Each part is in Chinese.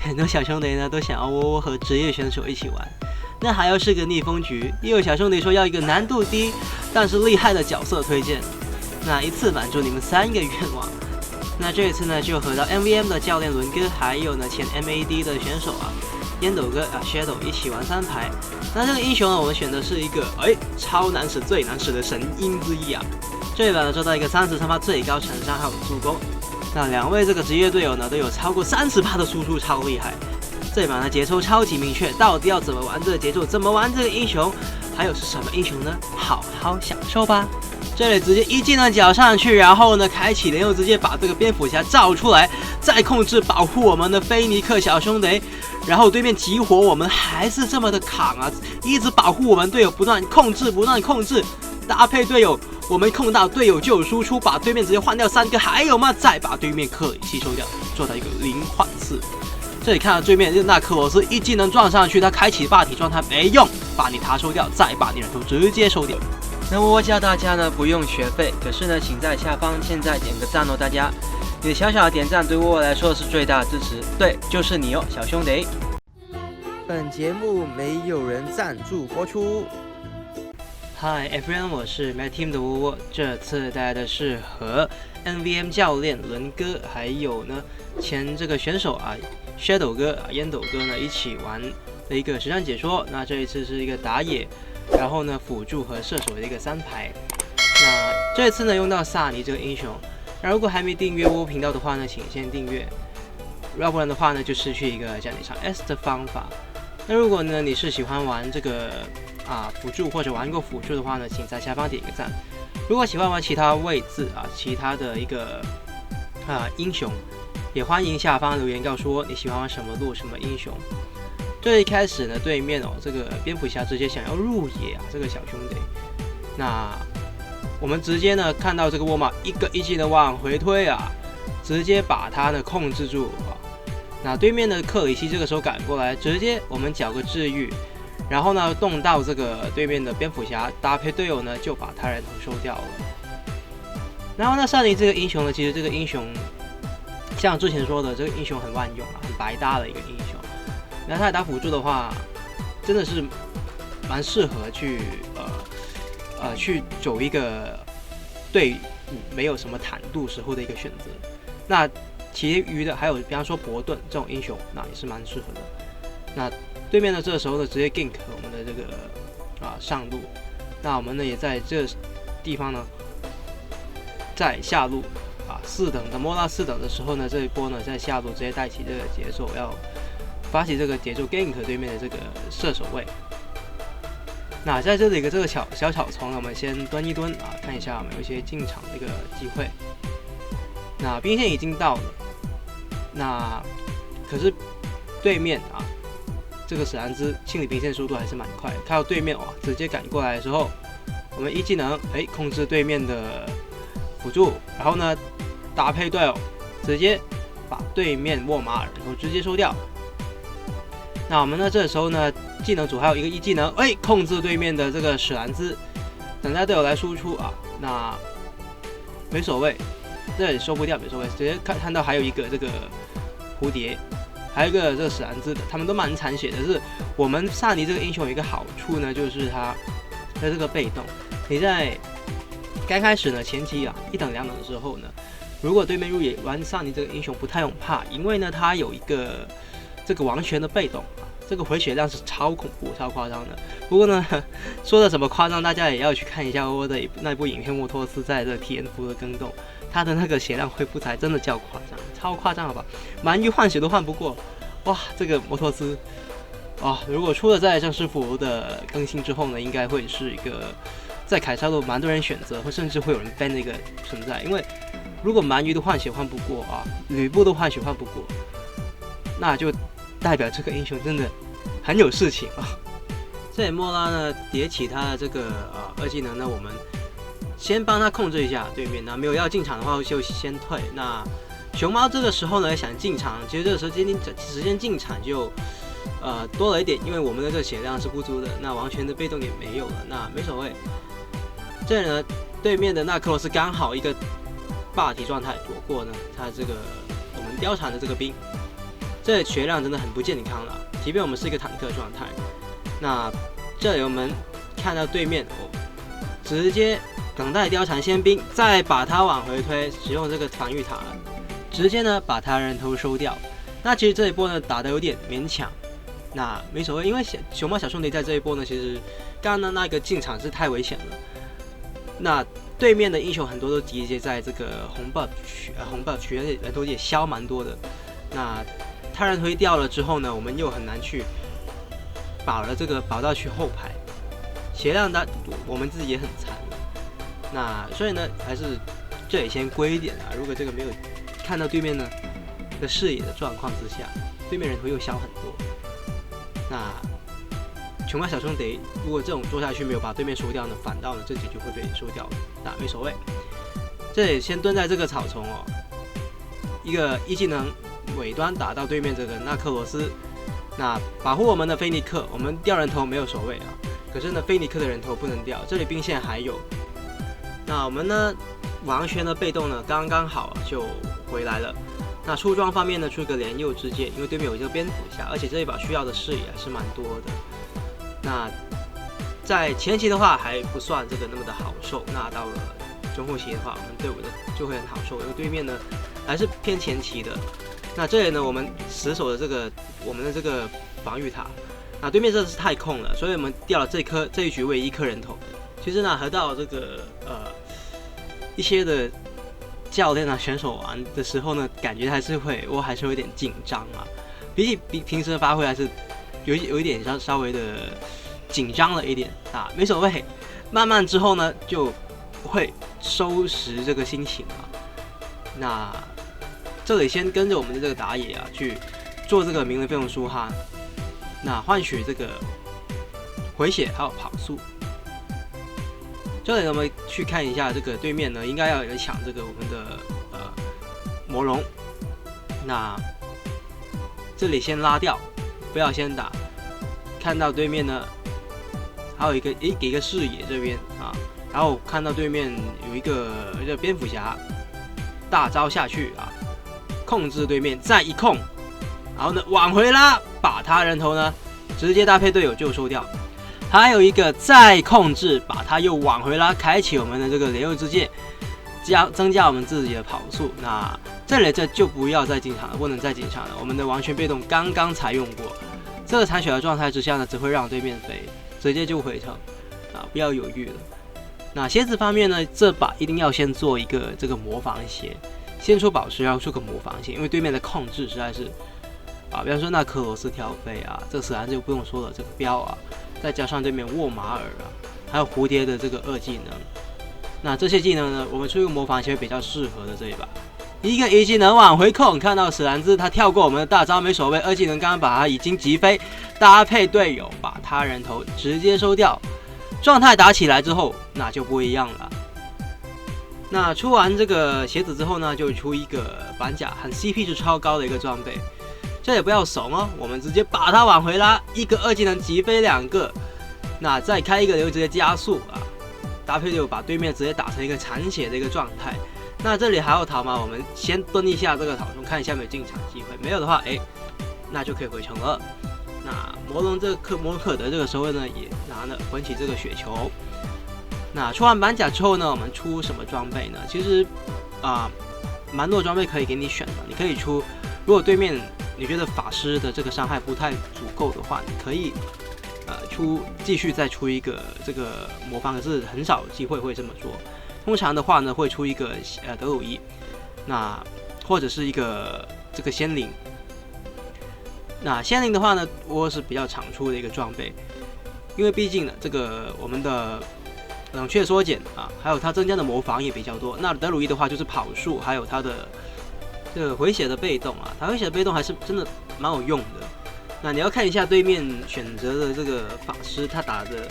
很多小兄弟呢都想要窝窝和职业选手一起玩。那还要是个逆风局，也有小兄弟说要一个难度低但是厉害的角色推荐，那一次满足你们3个愿望。那这一次呢，就和到 MVM 的教练伦哥，还有呢前 MAD 的选手烟斗哥Shadow 一起玩3排。那这个英雄呢，我们选的是一个超难使最难使的神鹰之一这一版呢做到一个33%最高承伤还有助攻。那2位这个职业队友呢都有超过30%的输出，超厉害。这一版的节奏超级明确，到底要怎么玩这个节奏，怎么玩这个英雄，还有是什么英雄呢？好好享受吧。这里直接一技能缴上去，然后呢开启，然后直接把这个蝙蝠侠造出来，再控制保护我们的菲尼克小兄弟，然后对面集火，我们还是这么的扛一直保护我们队友，不断控制，搭配队友，我们控到队友就有输出，把对面直接换掉3个，还有吗？再把对面克里吸收掉，做到一个0换4。这里看到对面那克罗斯一技能撞上去，他开启霸体状态没用，把你塔收掉，再把你人头直接收掉。那我教大家呢不用学费，可是呢请在下方现在点个赞大家，你的小小的点赞对我来说是最大的支持，对，就是你小兄弟。本节目没有人赞助播出。Hi everyone， 我是 My Team 的窝窝，这次带来的是和 MVM 教练伦哥，还有呢前这个选手Shadow 哥烟斗哥呢一起玩的一个实战解说。那这一次是一个打野，然后呢辅助和射手的一个3排。那这次呢用到萨尼这个英雄。那如果还没订阅窝窝频道的话呢，请先订阅，要不然的话呢就失去一个奖励上 S 的方法。那如果呢你是喜欢玩这个辅助或者玩过辅助的话呢，请在下方点一个赞。如果喜欢玩其他位置其他的一个英雄，也欢迎下方留言告诉我你喜欢玩什么路什么英雄。最一开始呢，对面这个蝙蝠侠直接想要入野这个小兄弟，那我们直接呢看到这个沃玛一个一技能往回推直接把他呢控制住那对面的克里希这个时候赶过来，直接我们缴个治愈。然后呢，动到这个对面的蝙蝠侠，搭配队友呢，就把他人头收掉了。然后呢，萨尼这个英雄呢，其实这个英雄像之前说的，这个英雄很万用很白搭的一个英雄。然后他打辅助的话，真的是蛮适合去去走一个队伍没有什么坦度时候的一个选择。那其余的还有，比方说伯顿这种英雄，那也是蛮适合的。那对面呢，这个时候呢，直接 gank 我们的这个上路，那我们呢也在这地方呢，在下路4等的摸到4等的时候呢，这一波呢在下路直接带起这个节奏，要发起这个节奏 gank 对面的这个射手位。那在这里的这个小草丛呢，我们先蹲一蹲看一下有没有一些进场的一个机会。那兵线已经到了，那可是对面这个史兰兹清理兵线速度还是蛮快的，看到对面直接赶过来的时候，我们一技能控制对面的辅助，然后呢搭配队友，直接把对面沃马尔然后直接收掉。那我们呢这时候呢技能组还有一个一技能控制对面的这个史兰兹，等待队友来输出那没所谓，这里收不掉没所谓，直接看到还有一个这个蝴蝶。还有一个这个史兰兹的，他们都蛮残血的。是我们萨尼这个英雄有一个好处呢，就是他的这个被动。你在刚开始呢前期1等2等的时候呢，如果对面入野玩萨尼这个英雄不太用怕，因为呢他有一个这个王权的被动这个回血量是超恐怖、超夸张的。不过呢，说的怎么夸张，大家也要去看一下我的那部影片，莫托斯在这个体验服的更动，他的那个血量恢复才真的叫夸张，超夸张好吧？蛮鱼换血都换不过，哇！这个摩托斯如果出了在正式服的更新之后呢，应该会是一个在凯撒路蛮多人选择，或甚至会有人 ban 的一个存在。因为如果蛮鱼的换血换不过吕布的换血换不过，那就代表这个英雄真的很有事情这里莫拉呢叠起他的这个2技能呢，我们先帮他控制一下对面，那没有要进场的话就先退。那熊猫这个时候呢想进场，其实这个时间进场就多了一点，因为我们的这个血量是不足的，那王权的被动也没有了，那没所谓。这里呢对面的那克罗斯刚好一个霸体状态躲过呢他这个我们貂蝉的这个兵，这血量真的很不健康了。即便我们是一个坦克状态，那这里我们看到对面直接等待貂蝉先兵，再把它往回推，使用这个防御塔，直接呢把他人头收掉。那其实这一波呢打得有点勉强，那没所谓，因为熊猫小兄弟在这一波呢，其实刚刚的那个进场是太危险了。那对面的英雄很多都集结在这个红 buff 区，人头也消蛮多的。那他人推掉了之后呢，我们又很难去保到去后排，血量我们自己也很残了。那所以呢，还是这里先归一点啊。如果这个没有看到对面呢的视野的状况之下，对面人头又消很多。那熊猫小兄弟如果这种做下去没有把对面收掉呢，反倒呢自己就会被收掉了。那没所谓，这里先蹲在这个草丛哦，一个一技能尾端打到对面这个纳克罗斯，那保护我们的菲尼克，我们掉人头没有所谓啊。可是呢，菲尼克的人头不能掉，这里兵线还有。那我们呢，王轩的被动呢刚刚好就回来了。那出装方面呢，出一个连右之剑，因为对面有一个蝙蝠侠，而且这一把需要的视野还是蛮多的。那在前期的话还不算这个那么的好受，那到了中后期的话，我们队伍的就会很好受，因为对面呢还是偏前期的。那这里呢，我们死守的我们的这个防御塔，那对面真的是太空了，所以我们掉了这一局唯一一颗人头。其实呢，和到这个一些的教练啊选手玩的时候呢，感觉还是会有点紧张啊，比起平时的发挥还是有一点稍微的紧张了一点啊，没所谓，慢慢之后呢就会收拾这个心情啊。那这里先跟着我们的这个打野啊去做这个名人费用书哈，那换取这个回血还有跑速。这里我们去看一下这个对面呢，应该要有人抢这个我们的魔龙。那这里先拉掉，不要先打。看到对面呢，还有一个给一个视野这边啊，然后看到对面有一个蝙蝠侠，大招下去啊，控制对面，再一控，然后呢往回拉，把他人头呢直接搭配队友就收掉。还有一个再控制，把它又往回拉，开启我们的这个连右之剑，增加我们自己的跑速。那这里就不要再进场了，不能再进场了。我们的王权被动刚刚才用过，这个残血的状态之下呢，只会让对面飞，直接就回城啊，不要犹豫了。那蝎子方面呢，这把一定要先做一个这个魔防鞋，先出宝石，然后出个魔防鞋，因为对面的控制实在是啊，比方说那克罗斯挑飞啊，这个史兰就不用说了，这个标啊。再加上对面沃马尔啊，还有蝴蝶的这个2技能，那这些技能呢，我们出一个魔法鞋比较适合的这一把。一个1技能往回控，看到史兰兹他跳过我们的大招没所谓，2技能刚刚把他已经击飞，搭配队友把他人头直接收掉，状态打起来之后那就不一样了。那出完这个鞋子之后呢，就出一个板甲，很 CP 值超高的一个装备。这也不要怂哦，我们直接把它往回拉，一个2技能击飞2个，那再开一个流直接加速啊，搭配就把对面直接打成一个残血的一个状态。那这里还要逃吗？我们先蹲一下这个草丛，看一下有没有进场机会，没有的话，那就可以回城了。那魔龙魔可德这个时候呢，也拿了混起这个雪球。那出完板甲之后呢，我们出什么装备呢？其实蛮多装备可以给你选的，你可以出，如果对面你觉得法师的这个伤害不太足够的话，你可以继续再出一个这个魔方，可是很少机会会这么做。通常的话呢，会出一个德鲁伊，那或者是一个这个仙灵。那仙灵的话呢，我是比较常出的一个装备，因为毕竟呢，这个我们的冷却缩减啊，还有它增加的魔防也比较多。那德鲁伊的话就是跑速，还有它的这个回血的被动啊，它回血的被动还是真的蛮有用的。那你要看一下对面选择的这个法师，他打的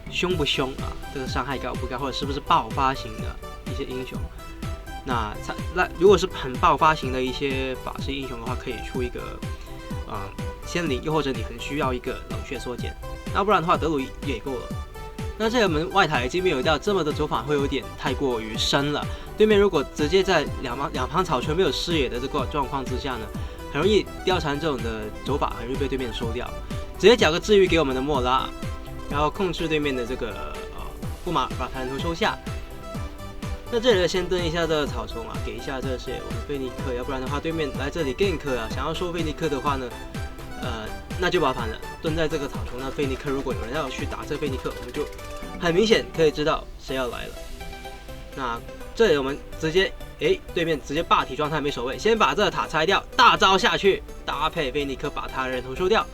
凶不凶啊？这个伤害高不高，或者是不是爆发型的一些英雄？那如果是很爆发型的一些法师英雄的话，可以出一个仙灵，又或者你很需要一个冷却缩减，那不然的话德鲁伊也够了。那这我们外塔已经没有掉，这么的走法会有点太过于深了。对面如果直接在两旁草圈没有视野的这个状况之下呢，很很容易貂蝉这种的走法很容易被对面收掉，直接缴个治愈给我们的莫拉，然后控制对面的这个布马，把弹头收下。那这里先蹲一下这个草丛啊，给一下这些我们菲尼克，要不然的话对面来这里 gank 啊，想要收菲尼克的话呢，那就麻烦了。蹲在这个草丛，那菲尼克如果有人要去打这个菲尼克，我们就很明显可以知道谁要来了。那这里我们直接对面直接霸体状态没守卫，先把这个塔拆掉，大招下去，搭配菲尼克把他人头收掉。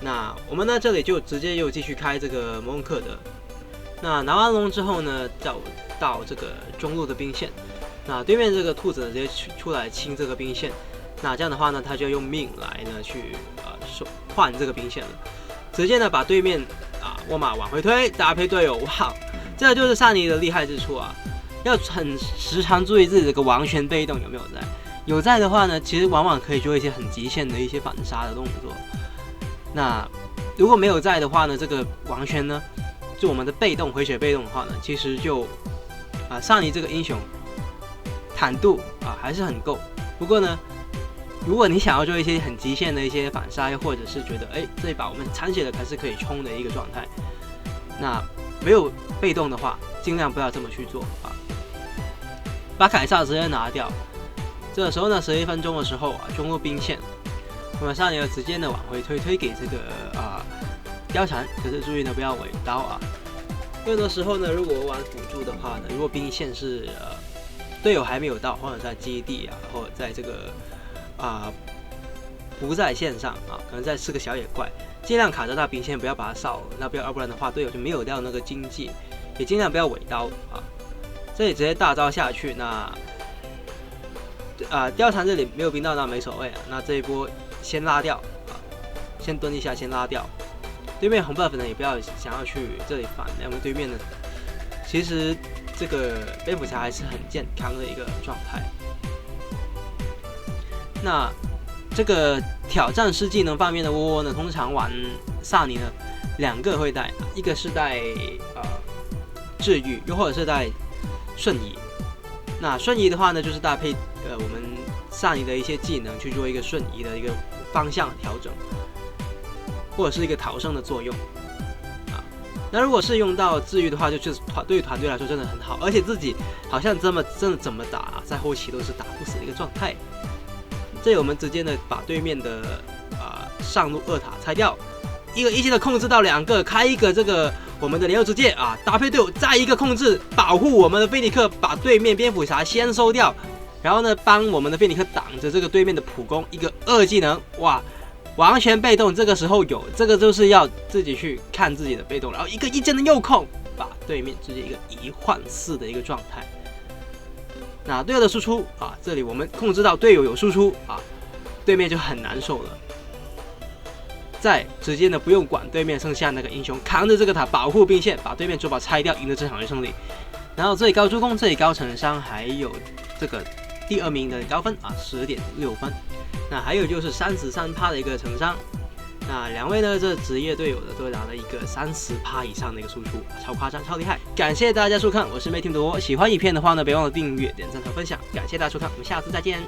那我们呢这里就直接又继续开这个摩恩克德。那拿完龙之后呢，到这个中路的兵线，那对面这个兔子呢直接出来清这个兵线，那这样的话呢，他就要用命来呢去换这个兵线了，直接呢把对面沃马往回推，搭配队友，哇，这就是萨尼的厉害之处啊！要很时常注意自己这个王权被动有没有在，有在的话呢，其实往往可以做一些很极限的一些反杀的动作。那如果没有在的话呢，这个王权呢，就我们的被动回血被动的话呢，其实就萨尼这个英雄坦度还是很够。不过呢，如果你想要做一些很极限的一些反杀，又或者是觉得这一把我们残血的还是可以冲的一个状态，那没有被动的话，尽量不要这么去做啊。把凯撒直接拿掉。这个时候呢，11分钟的时候中路兵线，我们萨尼尔直接呢往回推给这个貂蝉，可是注意呢不要尾刀啊。有的时候呢，如果玩辅助的话呢，如果兵线是队友还没有到，或者在基地或者在这个不在线上可能在吃个小野怪，尽量卡着他兵线，不要把他烧了。那要不然的话，队友就没有掉那个经济，也尽量不要尾刀这里直接大招下去，那貂蝉这里没有兵到，那没所谓那这一波先拉掉先蹲一下，先拉掉。对面红 buff 呢也不要想要去这里反，因为对面呢其实这个蝙蝠侠还是很健康的一个状态。那这个挑战师技能方面的窝呢，通常玩萨尼呢2个会带，一个是带治愈，又或者是带瞬移。那瞬移的话呢，就是搭配我们萨尼的一些技能去做一个瞬移的一个方向调整，或者是一个逃生的作用那如果是用到治愈的话，就是对于团队来说真的很好，而且自己好像真的怎么打在后期都是打不死的一个状态。这里我们直接呢把对面的上路2塔拆掉，一个一气的控制到2个，开一个这个我们的连右之戒搭配队友再一个控制保护我们的菲尼克，把对面蝙蝠侠先收掉，然后呢帮我们的菲尼克挡着这个对面的普攻，一个2技能，哇，完全被动。这个时候有这个就是要自己去看自己的被动，然后一个一键的右控，把对面直接一个1换4的一个状态。那队友的输出这里我们控制到队友有输出对面就很难受了。再直接呢不用管对面剩下那个英雄，扛着这个塔保护兵线，把对面主堡拆掉，赢得这场的胜利。然后这里高助攻，这里高成伤，还有这个第2名的高分10.6分。那还有就是33%的一个成伤。那2位呢，这职业队友的都拿了一个30%以上的一个输出，超夸张，超厉害！感谢大家收看，我是 Mayteam 的我。喜欢影片的话呢，别忘了订阅、点赞和分享。感谢大家收看，我们下次再见。